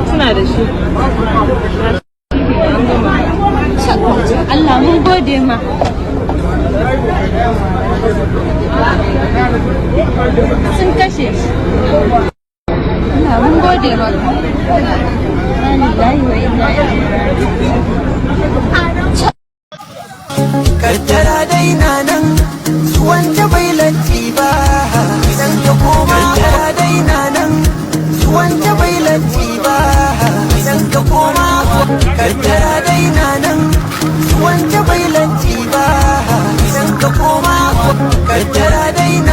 Suna da shi. Allah mun gode ma. Sun kashe shi. Allah mun gode ma. Kaddara daina nan zuwanta bai latti ba idan ka koma. Kaddara daina nan zuwanta bai latti ba idan ka koma. Kaddara daina nan zuwanta bai latti ba idan ka koma. Kaddara daina